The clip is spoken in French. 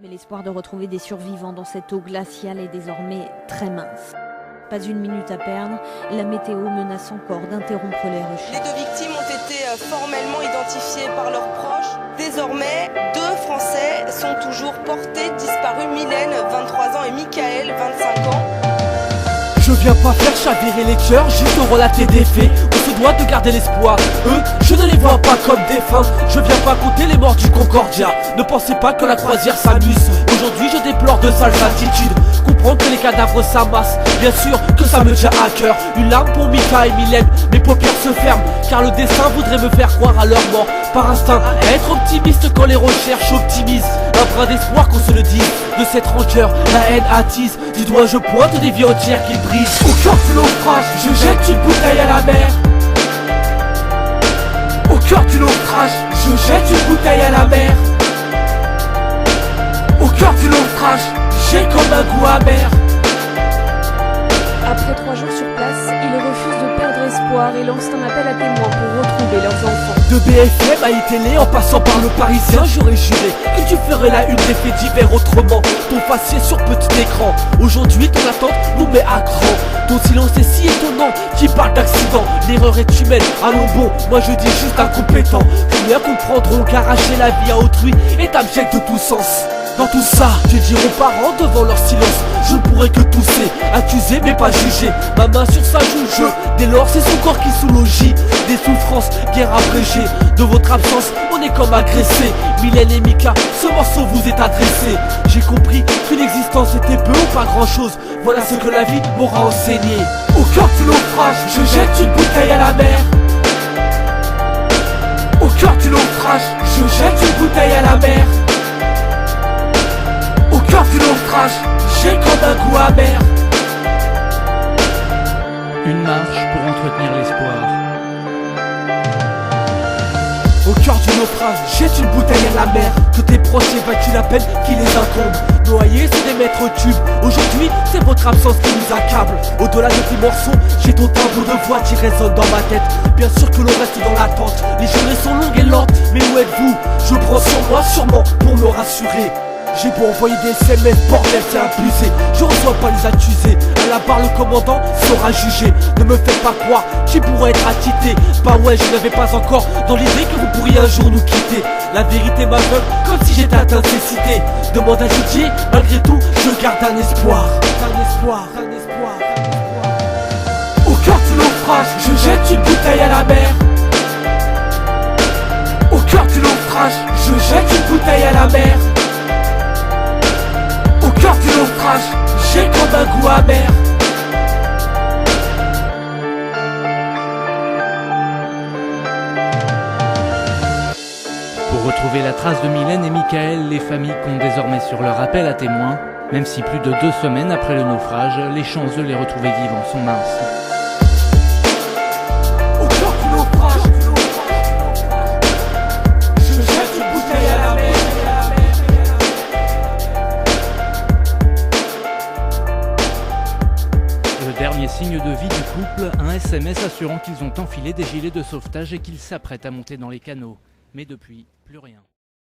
Mais l'espoir de retrouver des survivants dans cette eau glaciale est désormais très mince. Pas une minute à perdre, la météo menace encore d'interrompre les recherches. Les deux victimes ont été formellement identifiées par leurs proches. Désormais, deux Français sont toujours portés disparus, Mylène, 23 ans, et Michael, 25 ans. Je viens pas faire chavirer les cœurs, juste relater des faits. On se doit de garder l'espoir. Eux, je ne les vois pas comme des fins. Je viens pas compter les morts du Concordia. Ne pensez pas que la croisière s'amuse. Aujourd'hui je déplore de sales attitudes. Comprends que les cadavres s'amassent. Bien sûr que ça me tient à cœur. Une larme pour Mika et Mylène. Mes paupières se ferment, car le destin voudrait me faire croire à leur mort. Par instinct, être optimiste quand les recherches optimisent. Un brin d'espoir qu'on se le dise. De cette rancœur, la haine attise. Du doigt je pointe des vies entières qui brisent. Au cœur du naufrage, je jette une bouteille à la mer. Au cœur du naufrage, je jette une bouteille à la mer. Au cœur du naufrage, j'ai comme un goût amer. Après 3 jours sur place, ils refusent de perdre espoir et lancent un appel à témoins pour retrouver leurs enfants. De BFM à iTélé en passant par le Parisien, j'aurais juré que tu ferais la une des faits divers autrement. Ton faciès sur petit écran, aujourd'hui ton attente nous met à cran. Ton silence est si étonnant, qui parle d'accident. L'erreur est humaine, allons bon, moi je dis juste incompétent. Combien comprendront qu'arracher la vie à autrui est abject de tout sens. Dans tout ça, que diront parents devant leur silence? Je ne pourrais que tousser, accuser mais pas juger. Ma main sur sa joue, dès lors c'est son corps qui sous logis. Des souffrances, guerre abrégée. De votre absence, on est comme agressés. Mylène et Mika, ce morceau vous est adressé. J'ai compris qu'une existence était peu ou pas grand chose. Voilà ce que la vie m'aura enseigné. Au cœur du naufrage, je jette une bouteille à la mer. Au cœur du naufrage, je jette une bouteille à la mer. Au cœur du naufrage, j'ai comme un goût amer. Une marche pour entretenir l'espoir. Au cœur du naufrage, jette une bouteille à la mer. Que tes proches évacuent la peine qui les incombe. Noyés sous des mètres cubes. Aujourd'hui, c'est votre absence qui nous accable. Au-delà de tes morceaux, j'ai ton timbre de voix qui résonne dans ma tête. Bien sûr que l'on reste dans l'attente. Les journées sont longues et lentes, mais où êtes-vous? Je prends sur moi sûrement pour me rassurer. J'ai beau envoyer des SMS, bordel c'est abusé. Je reçois pas les accusés. À la barre le commandant sera jugé. Ne me faites pas croire qu'il pourrait être acquitté. Bah ouais, je n'avais pas encore dans l'idée que vous pourriez un jour nous quitter. La vérité m'aveugle comme si j'étais atteint de cécité. Demande à Didier, malgré tout je garde un espoir. Un espoir, un espoir, un espoir. Au cœur du naufrage, je jette une bouteille à la mer. Au cœur du naufrage, je jette une bouteille à la mer. Au cœur du naufrage, j'ai comme un goût amer. Pour retrouver la trace de Mylène et Michael, les familles comptent désormais sur leur appel à témoins. Même si plus de 2 semaines après le naufrage, les chances de les retrouver vivants sont minces. Au cœur du naufrage, je jette une bouteille à la mer. Le dernier signe de vie du couple, un SMS assurant qu'ils ont enfilé des gilets de sauvetage et qu'ils s'apprêtent à monter dans les canaux. Mais depuis, plus rien.